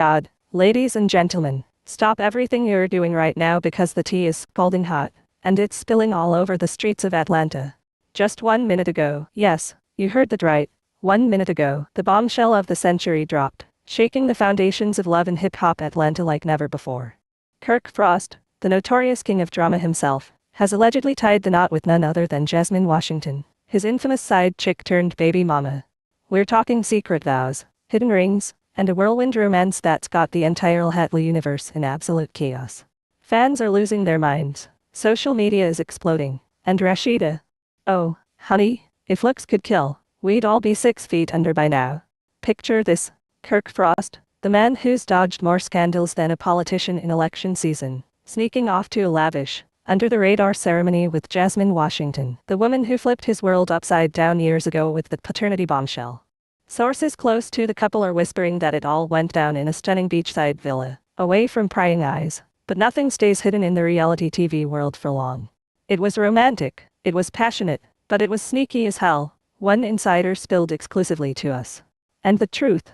God, ladies and gentlemen, stop everything you're doing right now because the tea is scalding hot, and it's spilling all over the streets of Atlanta. Just 1 minute ago, yes, you heard that right, 1 minute ago, the bombshell of the century dropped, shaking the foundations of love and hip-hop Atlanta like never before. Kirk Frost, the notorious king of drama himself, has allegedly tied the knot with none other than Jasmine LHHATL, his infamous side chick turned baby mama. We're talking secret vows, hidden rings, and a whirlwind romance that's got the entire LHHATL universe in absolute chaos. Fans are losing their minds, social media is exploding, and Rashida. Oh, honey, if looks could kill, we'd all be 6 feet under by now. Picture this, Kirk Frost, the man who's dodged more scandals than a politician in election season, sneaking off to a lavish, under-the-radar ceremony with Jasmine LHHATL, the woman who flipped his world upside down years ago with the paternity bombshell. Sources close to the couple are whispering that it all went down in a stunning beachside villa, away from prying eyes, but nothing stays hidden in the reality TV world for long. It was romantic, it was passionate, but it was sneaky as hell, one insider spilled exclusively to us. And the truth?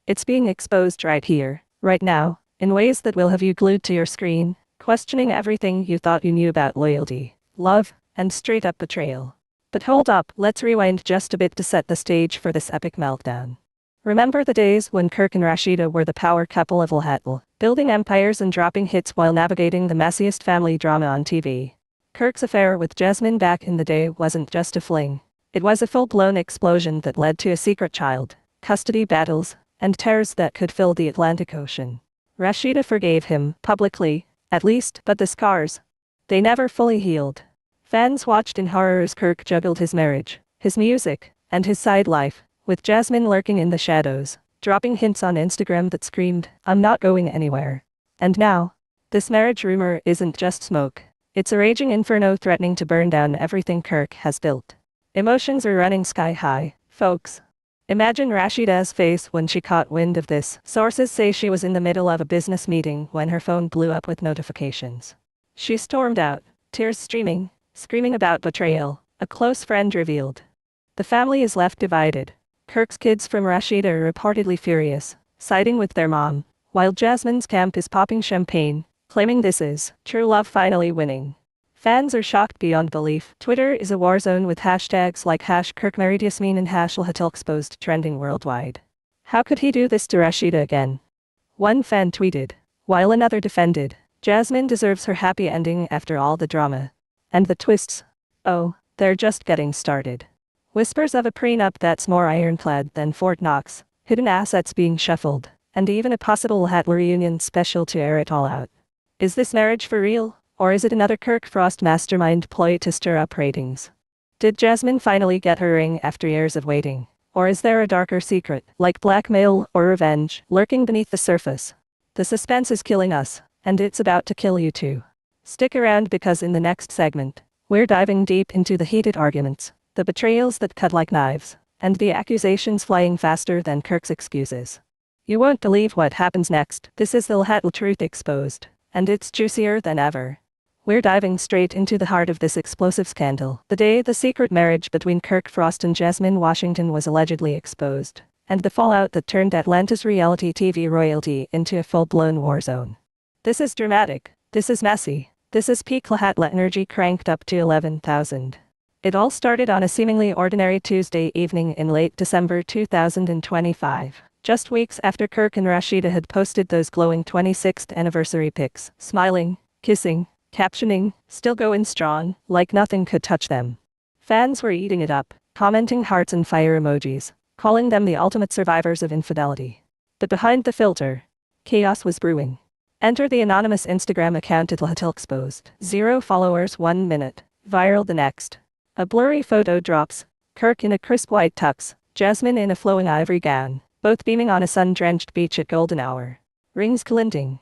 It's being exposed right here, right now, in ways that will have you glued to your screen, questioning everything you thought you knew about loyalty, love, and straight-up betrayal. But hold up, let's rewind just a bit to set the stage for this epic meltdown. Remember the days when Kirk and Rashida were the power couple of LHHATL, building empires and dropping hits while navigating the messiest family drama on TV? Kirk's affair with Jasmine back in the day wasn't just a fling. It was a full-blown explosion that led to a secret child, custody battles, and tears that could fill the Atlantic Ocean. Rashida forgave him, publicly, at least, but the scars, they never fully healed. Fans watched in horror as Kirk juggled his marriage, his music, and his side life, with Jasmine lurking in the shadows, dropping hints on Instagram that screamed, "I'm not going anywhere." And now, this marriage rumor isn't just smoke. It's a raging inferno threatening to burn down everything Kirk has built. Emotions are running sky high, folks. Imagine Rashida's face when she caught wind of this. Sources say she was in the middle of a business meeting when her phone blew up with notifications. She stormed out, tears streaming, screaming about betrayal, a close friend revealed. The family is left divided. Kirk's kids from Rashida are reportedly furious, siding with their mom, while Jasmine's camp is popping champagne, claiming this is true love finally winning. Fans are shocked beyond belief. Twitter is a war zone with hashtags like #KirkMarriedJasmine and #LHHATLExposed trending worldwide. How could he do this to Rashida again? One fan tweeted, while another defended, Jasmine deserves her happy ending after all the drama. And the twists? Oh, they're just getting started. Whispers of a prenup that's more ironclad than Fort Knox, hidden assets being shuffled, and even a possible LHHATL reunion special to air it all out. Is this marriage for real? Or is it another Kirk Frost mastermind ploy to stir up ratings? Did Jasmine finally get her ring after years of waiting? Or is there a darker secret, like blackmail or revenge, lurking beneath the surface? The suspense is killing us, and it's about to kill you too. Stick around because in the next segment, we're diving deep into the heated arguments, the betrayals that cut like knives, and the accusations flying faster than Kirk's excuses. You won't believe what happens next. This is the LHHATL Truth Exposed, and it's juicier than ever. We're diving straight into the heart of this explosive scandal, the day the secret marriage between Kirk Frost and Jasmine LHHATL was allegedly exposed, and the fallout that turned Atlanta's reality TV royalty into a full-blown war zone. This is dramatic, this is messy, this is peak LHHATL energy cranked up to 11,000. It all started on a seemingly ordinary Tuesday evening in late December 2025, just weeks after Kirk and Rashida had posted those glowing 26th anniversary pics, smiling, kissing, captioning, still going strong, like nothing could touch them. Fans were eating it up, commenting hearts and fire emojis, calling them the ultimate survivors of infidelity. But behind the filter, chaos was brewing. Enter the anonymous Instagram account LHHATLexposed. 0 followers 1 minute, viral the next. A blurry photo drops, Kirk in a crisp white tux, Jasmine in a flowing ivory gown, both beaming on a sun-drenched beach at golden hour. Rings glinting.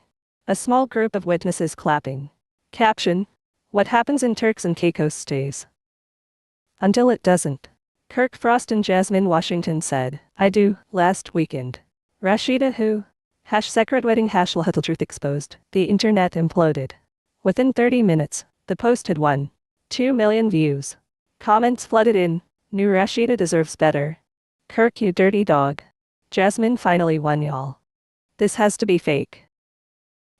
A small group of witnesses clapping. Caption: what happens in Turks and Caicos stays. Until it doesn't. Kirk Frost and Jasmine LHHATL said, "I do," last weekend. Rashida who? #secret wedding #LHHATL Truth Exposed. The internet imploded. Within 30 minutes, the post had 1.2 million views. Comments flooded in. New Rashida deserves better. Kirk, you dirty dog. Jasmine finally won, y'all. This has to be fake.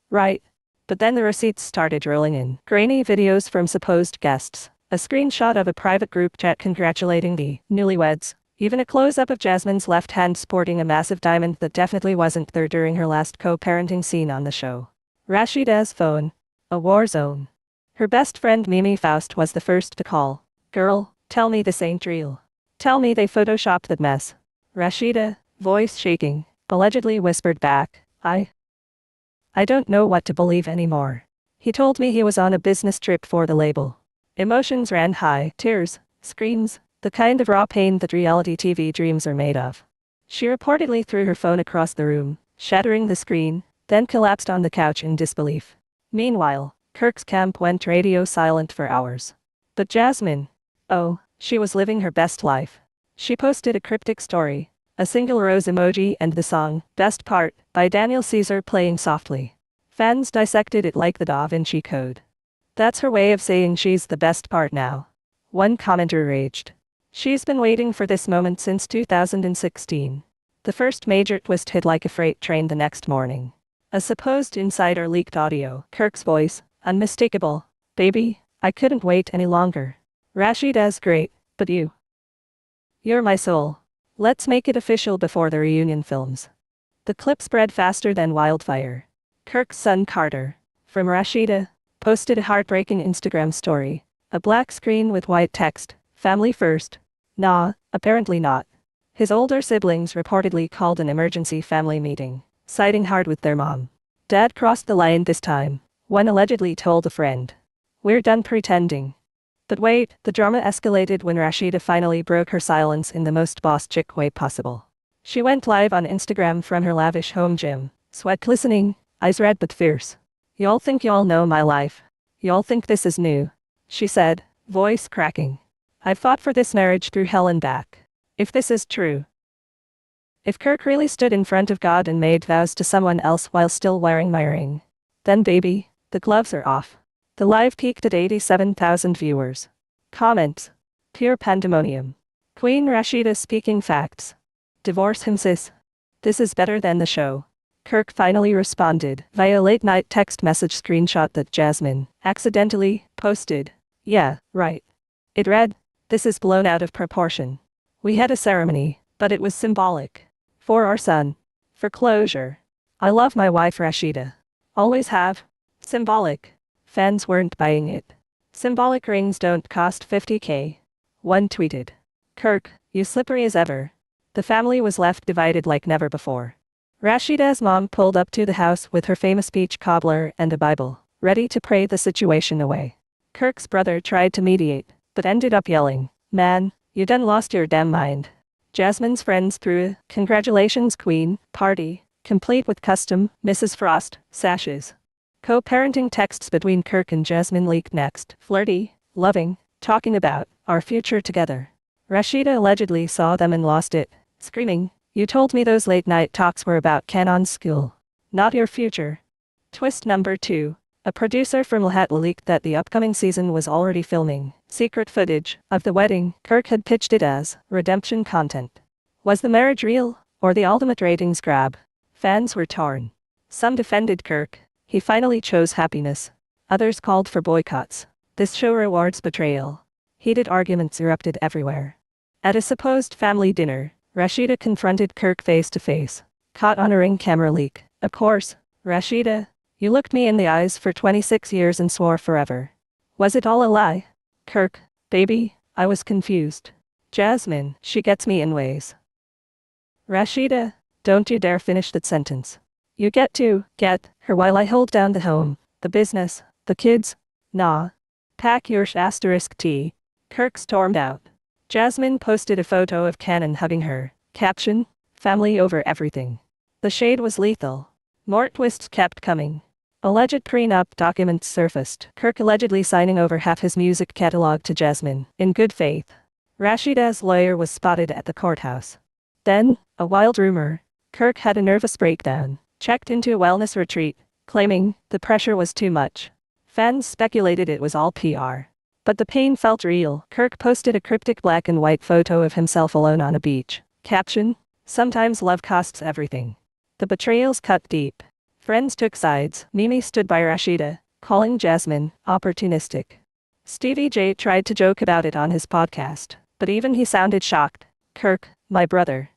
Right. But then the receipts started rolling in. Grainy videos from supposed guests. A screenshot of a private group chat congratulating the newlyweds. Even a close-up of Jasmine's left hand sporting a massive diamond that definitely wasn't there during her last co-parenting scene on the show. Rashida's phone. A war zone. Her best friend Mimi Faust was the first to call. Girl, tell me this ain't real. Tell me they photoshopped that mess. Rashida, voice shaking, allegedly whispered back, I don't know what to believe anymore. He told me he was on a business trip for the label. Emotions ran high, tears, screams, the kind of raw pain that reality TV dreams are made of. She reportedly threw her phone across the room, shattering the screen, then collapsed on the couch in disbelief. Meanwhile, Kirk's camp went radio silent for hours. But Jasmine, oh, she was living her best life. She posted a cryptic story, a single rose emoji and the song, Best Part, by Daniel Caesar playing softly. Fans dissected it like the Da Vinci Code. That's her way of saying she's the best part now. One commenter raged. She's been waiting for this moment since 2016. The first major twist hit like a freight train the next morning. A supposed insider leaked audio, Kirk's voice, unmistakable. Baby, I couldn't wait any longer. Rashida's great, but you're my soul. Let's make it official before the reunion films. The clip spread faster than wildfire. Kirk's son Carter, from Rashida, posted a heartbreaking Instagram story. A black screen with white text, family first. Nah, apparently not. His older siblings reportedly called an emergency family meeting, siding hard with their mom. Dad crossed the line this time, one allegedly told a friend. We're done pretending. But wait, the drama escalated when Rashida finally broke her silence in the most boss chick way possible. She went live on Instagram from her lavish home gym, sweat glistening, eyes red but fierce. Y'all think y'all know my life. Y'all think this is new. She said, voice cracking. I've fought for this marriage through hell and back. If this is true. If Kirk really stood in front of God and made vows to someone else while still wearing my ring, then baby, the gloves are off. The live peaked at 87,000 viewers. Comments. Pure pandemonium. Queen Rashida speaking facts. Divorce him sis. This is better than the show. Kirk finally responded via late-night text message screenshot that Jasmine accidentally posted. Yeah, right. It read, this is blown out of proportion. We had a ceremony, but it was symbolic. For our son. For closure. I love my wife Rashida. Always have. Symbolic. Fans weren't buying it. Symbolic rings don't cost $50K. One tweeted. Kirk, you slippery as ever. The family was left divided like never before. Rashida's mom pulled up to the house with her famous peach cobbler and a Bible, ready to pray the situation away. Kirk's brother tried to mediate, but ended up yelling, man, you done lost your damn mind. Jasmine's friends threw a congratulations queen party, complete with custom Mrs. Frost sashes. Co-parenting texts between Kirk and Jasmine leaked next. Flirty, loving, talking about our future together. Rashida allegedly saw them and lost it, screaming, you told me those late-night talks were about Canon's school, not your future. Twist number 2. A producer from LHHATL leaked that the upcoming season was already filming secret footage of the wedding. Kirk had pitched it as redemption content. Was the marriage real, or the ultimate ratings grab? Fans were torn. Some defended Kirk. He finally chose happiness. Others called for boycotts. This show rewards betrayal. Heated arguments erupted everywhere. At a supposed family dinner, Rashida confronted Kirk face to face. Caught on a ring camera leak. Of course, Rashida, you looked me in the eyes for 26 years and swore forever. Was it all a lie? Kirk, baby, I was confused. Jasmine, she gets me in ways. Rashida, don't you dare finish that sentence. You get her while I hold down the home, the business, the kids. Nah. Pack your *T. Kirk stormed out. Jasmine posted a photo of Canon hugging her. Caption, family over everything. The shade was lethal. More twists kept coming. Alleged prenup documents surfaced. Kirk allegedly signing over half his music catalog to Jasmine, in good faith. Rashida's lawyer was spotted at the courthouse. Then, a wild rumor. Kirk had a nervous breakdown. Checked into a wellness retreat, claiming the pressure was too much. Fans speculated it was all PR. But the pain felt real. Kirk posted a cryptic black and white photo of himself alone on a beach. Caption, sometimes love costs everything. The betrayals cut deep. Friends took sides. Mimi stood by Rashida, calling Jasmine opportunistic. Stevie J tried to joke about it on his podcast, but even he sounded shocked. Kirk, my brother.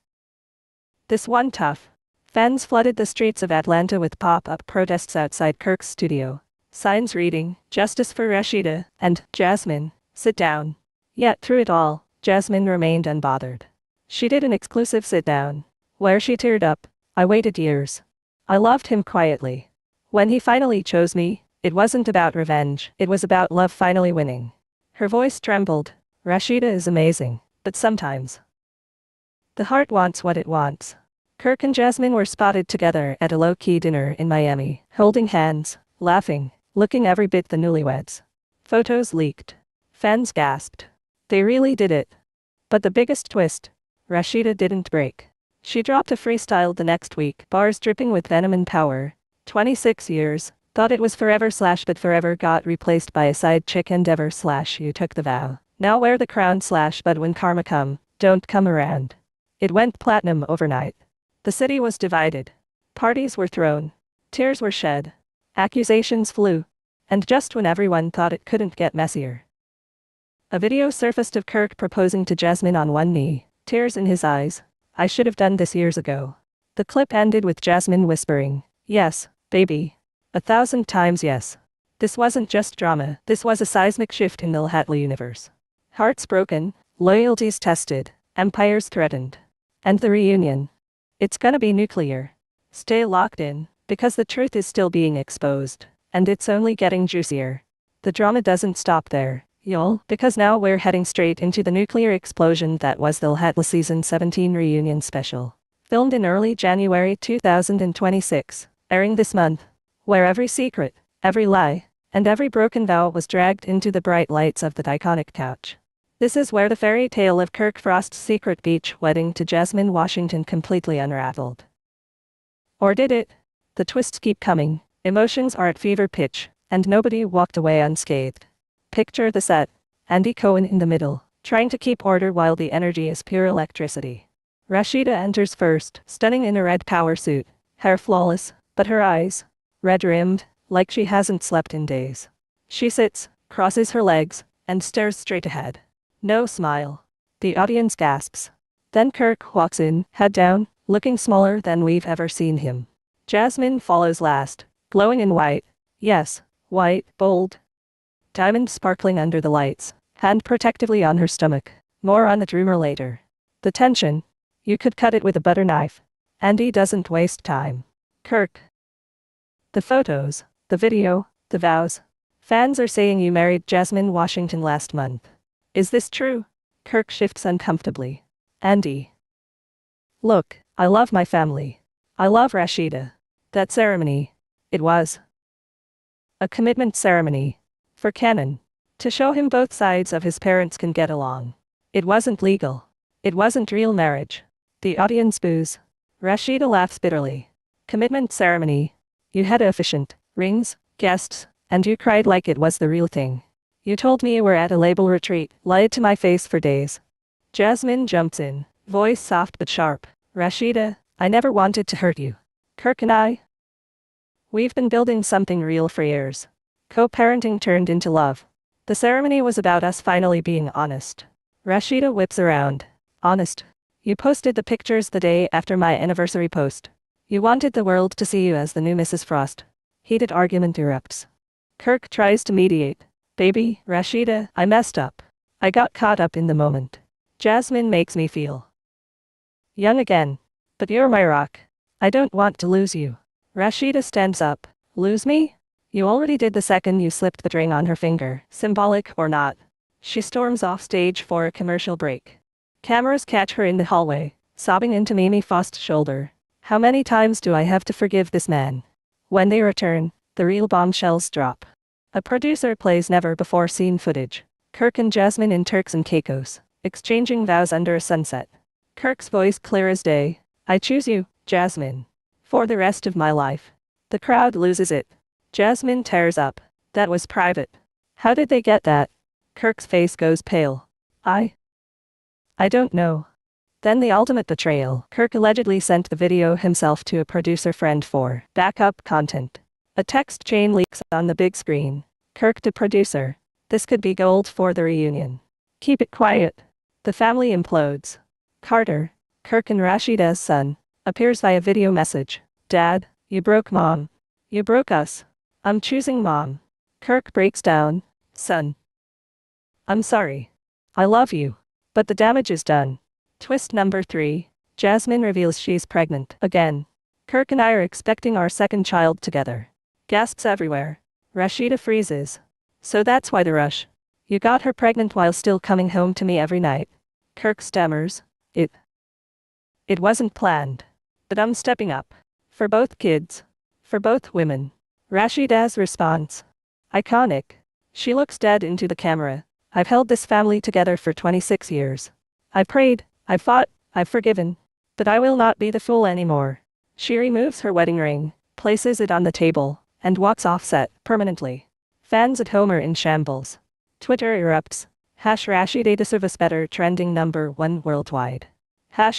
This one tough. Fans flooded the streets of Atlanta with pop-up protests outside Kirk's studio. Signs reading, "Justice for Rashida," and "Jasmine, sit down." Yet through it all, Jasmine remained unbothered. She did an exclusive sit-down, where she teared up. "I waited years. I loved him quietly. When he finally chose me, it wasn't about revenge, it was about love finally winning." Her voice trembled. Rashida is amazing, but sometimes the heart wants what it wants. Kirk and Jasmine were spotted together at a low-key dinner in Miami, holding hands, laughing, looking every bit the newlyweds. Photos leaked. Fans gasped. They really did it. But the biggest twist, Rashida didn't break. She dropped a freestyle the next week, bars dripping with venom and power. 26 years, thought it was forever / but forever got replaced by a side chick endeavor / you took the vow. Now wear the crown / but when karma come, don't come around. It went platinum overnight. The city was divided. Parties were thrown. Tears were shed. Accusations flew. And just when everyone thought it couldn't get messier, a video surfaced of Kirk proposing to Jasmine on one knee, tears in his eyes. "I should have done this years ago." The clip ended with Jasmine whispering, "Yes, baby. 1,000 times yes." This wasn't just drama, this was a seismic shift in the LHHATL universe. Hearts broken, loyalties tested, empires threatened. And the reunion. It's gonna be nuclear. Stay locked in, because the truth is still being exposed, and it's only getting juicier. The drama doesn't stop there, y'all, because now we're heading straight into the nuclear explosion that was the LHHATL Season 17 reunion special. Filmed in early January 2026, airing this month, where every secret, every lie, and every broken vow was dragged into the bright lights of the iconic couch. This is where the fairy tale of Kirk Frost's secret beach wedding to Jasmine Washington completely unraveled. Or did it? The twists keep coming, emotions are at fever pitch, and nobody walked away unscathed. Picture the set. Andy Cohen in the middle, trying to keep order while the energy is pure electricity. Rashida enters first, stunning in a red power suit, hair flawless, but her eyes, red-rimmed, like she hasn't slept in days. She sits, crosses her legs, and stares straight ahead. No smile. The audience gasps. Then Kirk walks in, head down, looking smaller than we've ever seen him. Jasmine follows last, glowing in white. Yes, white, bold. Diamond sparkling under the lights, hand protectively on her stomach. More on that rumor later. The tension. You could cut it with a butter knife. Andy doesn't waste time. Kirk. The photos, the video, the vows. Fans are saying you married Jasmine Washington last month. Is this true? Kirk shifts uncomfortably. Andy. Look, I love my family. I love Rashida. That ceremony. It was a commitment ceremony. For canon. To show him both sides of his parents can get along. It wasn't legal. It wasn't real marriage. The audience boos. Rashida laughs bitterly. Commitment ceremony. You had efficient rings, guests, and you cried like it was the real thing. You told me you were at a label retreat, lied to my face for days. Jasmine jumps in, voice soft but sharp. Rashida, I never wanted to hurt you. Kirk and I, we've been building something real for years. Co-parenting turned into love. The ceremony was about us finally being honest. Rashida whips around. Honest. You posted the pictures the day after my anniversary post. You wanted the world to see you as the new Mrs. Frost. Heated argument erupts. Kirk tries to mediate. Baby, Rashida, I messed up. I got caught up in the moment. Jasmine makes me feel young again. But you're my rock. I don't want to lose you. Rashida stands up. Lose me? You already did the second you slipped the ring on her finger, symbolic or not. She storms off stage for a commercial break. Cameras catch her in the hallway, sobbing into Mimi Frost's shoulder. How many times do I have to forgive this man? When they return, the real bombshells drop. A producer plays never-before-seen footage. Kirk and Jasmine in Turks and Caicos, exchanging vows under a sunset. Kirk's voice clear as day. I choose you, Jasmine. For the rest of my life. The crowd loses it. Jasmine tears up. That was private. How did they get that? Kirk's face goes pale. I don't know. Then the ultimate betrayal. Kirk allegedly sent the video himself to a producer friend for backup content. A text chain leaks on the big screen. Kirk to producer. This could be gold for the reunion. Keep it quiet. The family implodes. Carter, Kirk and Rashida's son, appears via video message. Dad, you broke Mom. You broke us. I'm choosing Mom. Kirk breaks down. Son. I'm sorry. I love you. But the damage is done. Twist number 3. Jasmine reveals she's pregnant again. Kirk and I are expecting our second child together. Gasps everywhere. Rashida freezes. So that's why the rush. You got her pregnant while still coming home to me every night. Kirk stammers. It wasn't planned. But I'm stepping up. For both kids. For both women. Rashida's response. Iconic. She looks dead into the camera. I've held this family together for 26 years. I prayed, I fought, I've forgiven. But I will not be the fool anymore. She removes her wedding ring, places it on the table, and walks off set permanently. Fans at home are in shambles. Twitter erupts. #Rashida deserves better trending #1 worldwide.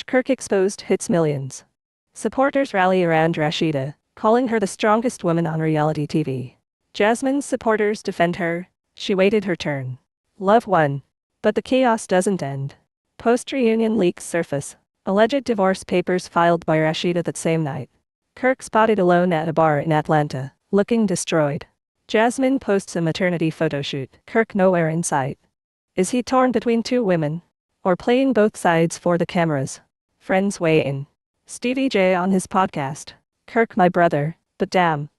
#Kirk exposed hits millions. Supporters rally around Rashida, calling her the strongest woman on reality TV. Jasmine's supporters defend her. She waited her turn. Love won. But the chaos doesn't end. Post-reunion leaks surface. Alleged divorce papers filed by Rashida that same night. Kirk spotted alone at a bar in Atlanta, looking destroyed. Jasmine posts a maternity photoshoot. Kirk nowhere in sight. Is he torn between two women? Or playing both sides for the cameras? Friends weigh in. Stevie J on his podcast. Kirk my brother, but damn.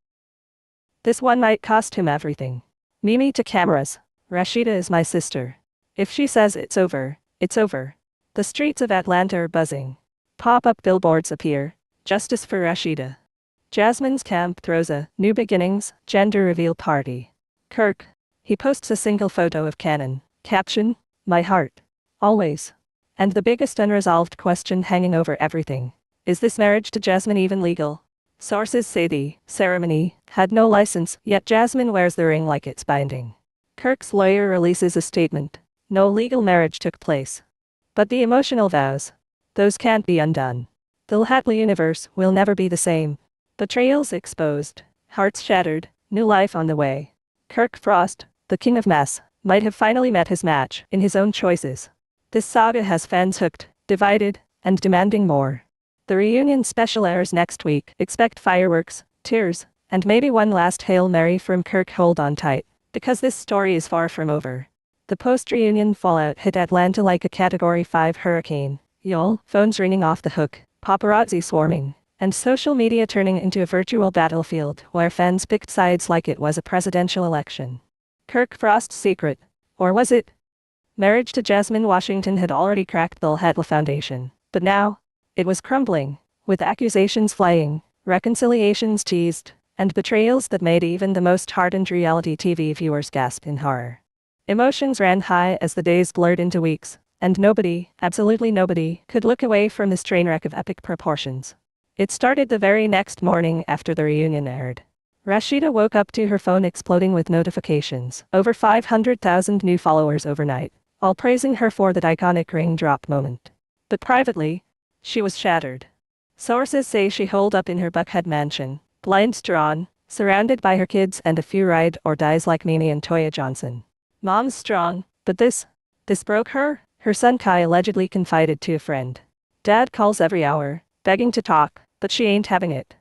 This one might cost him everything. Mimi to cameras. Rashida is my sister. If she says it's over, it's over. The streets of Atlanta are buzzing. Pop-up billboards appear. Justice for Rashida. Jasmine's camp throws a new beginnings gender reveal party. Kirk. He posts a single photo of Canon. Caption, my heart. Always. And the biggest unresolved question hanging over everything. Is this marriage to Jasmine even legal? Sources say the ceremony had no license, yet Jasmine wears the ring like it's binding. Kirk's lawyer releases a statement. No legal marriage took place. But the emotional vows. Those can't be undone. The LHHATL universe will never be the same. Betrayals exposed. Hearts shattered. New life on the way. Kirk Frost, the king of mess, might have finally met his match in his own choices. This saga has fans hooked, divided, and demanding more. The reunion special airs next week. Expect fireworks, tears, and maybe one last Hail Mary from Kirk. Hold on tight, because this story is far from over. The post-reunion fallout hit Atlanta like a Category 5 hurricane. Y'all, phones ringing off the hook, paparazzi swarming, and social media turning into a virtual battlefield where fans picked sides like it was a presidential election. Kirk Frost's secret. Or was it? Marriage to Jasmine Washington had already cracked the LHHATL foundation, but now, it was crumbling, with accusations flying, reconciliations teased, and betrayals that made even the most hardened reality TV viewers gasp in horror. Emotions ran high as the days blurred into weeks, and nobody, absolutely nobody, could look away from this train wreck of epic proportions. It started the very next morning after the reunion aired. Rashida woke up to her phone exploding with notifications. Over 500,000 new followers overnight, all praising her for that iconic ring drop moment. But privately, she was shattered. Sources say she holed up in her Buckhead mansion, blinds drawn, surrounded by her kids and a few ride-or-dies like Mimi and Toya Johnson. Mom's strong, but this broke her, her son Kai allegedly confided to a friend. Dad calls every hour, begging to talk, but she ain't having it.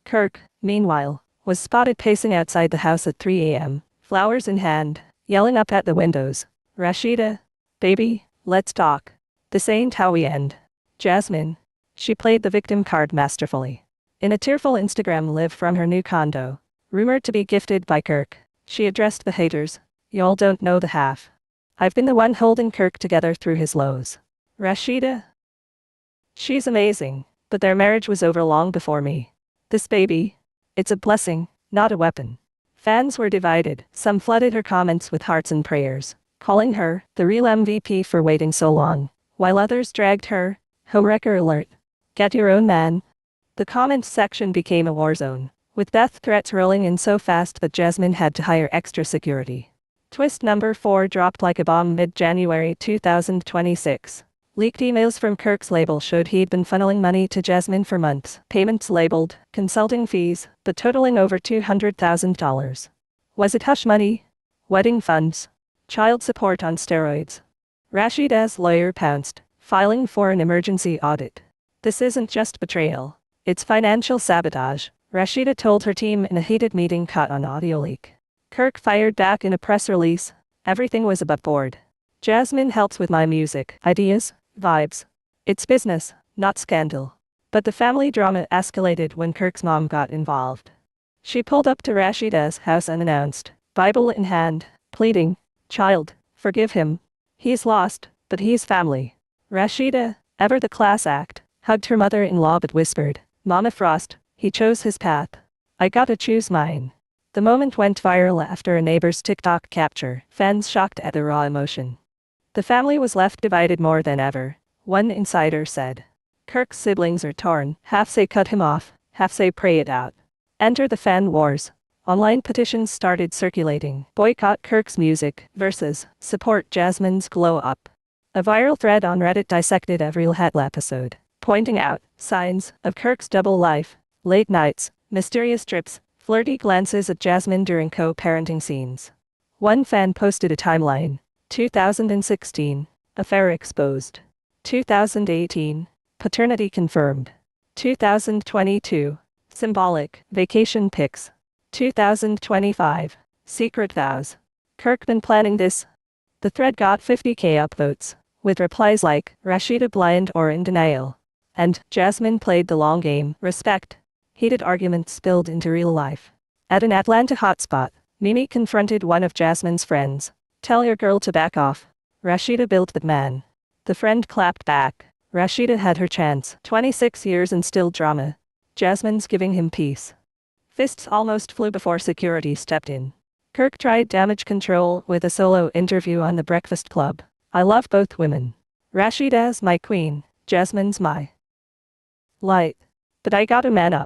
Kirk, meanwhile, was spotted pacing outside the house at 3 a.m., flowers in hand, yelling up at the windows. Rashida, baby, let's talk. This ain't how we end. Jasmine. She played the victim card masterfully. In a tearful Instagram live from her new condo, rumored to be gifted by Kirk, she addressed the haters. Y'all don't know the half. I've been the one holding Kirk together through his lows. Rashida? She's amazing, but their marriage was over long before me. This baby? It's a blessing, not a weapon. Fans were divided. Some flooded her comments with hearts and prayers, calling her the real MVP for waiting so long, while others dragged her. Homewrecker alert. Get your own man. The comments section became a war zone, with death threats rolling in so fast that Jasmine had to hire extra security. Twist number 4 dropped like a bomb mid-January 2026. Leaked emails from Kirk's label showed he'd been funneling money to Jasmine for months. Payments labeled consulting fees, but totaling over $200,000. Was it hush money? Wedding funds? Child support on steroids? Rashida's lawyer pounced, filing for an emergency audit. This isn't just betrayal. It's financial sabotage, Rashida told her team in a heated meeting caught on audio leak. Kirk fired back in a press release. Everything was above board. Jasmine helps with my music, ideas, vibes. It's business, not scandal. But the family drama escalated when Kirk's mom got involved. She pulled up to Rashida's house unannounced, Bible in hand, pleading, "Child, forgive him. He's lost, but he's family." Rashida, ever the class act, hugged her mother-in-law but whispered, "Mama Frost, he chose his path. I gotta choose mine." The moment went viral after a neighbor's TikTok capture, fans shocked at the raw emotion. The family was left divided more than ever, one insider said. Kirk's siblings are torn, half say cut him off, half say pray it out. Enter the fan wars. Online petitions started circulating. Boycott Kirk's music versus support Jasmine's glow up. A viral thread on Reddit dissected every LHHATL episode, pointing out signs of Kirk's double life, late nights, mysterious trips, flirty glances at Jasmine during co-parenting scenes. One fan posted a timeline. 2016, affair exposed. 2018, paternity confirmed. 2022, symbolic, vacation pics. 2025, secret vows. Kirk been planning this? The thread got 50k upvotes, with replies like, Rashida blind or in denial. And, Jasmine played the long game, respect. Heated arguments spilled into real life. At an Atlanta hotspot, Mimi confronted one of Jasmine's friends. "Tell your girl to back off." Rashida built that man. The friend clapped back. Rashida had her chance. 26 years and still drama. Jasmine's giving him peace. Fists almost flew before security stepped in. Kirk tried damage control with a solo interview on The Breakfast Club. "I love both women. Rashida's my queen, Jasmine's my light. But I gotta man up.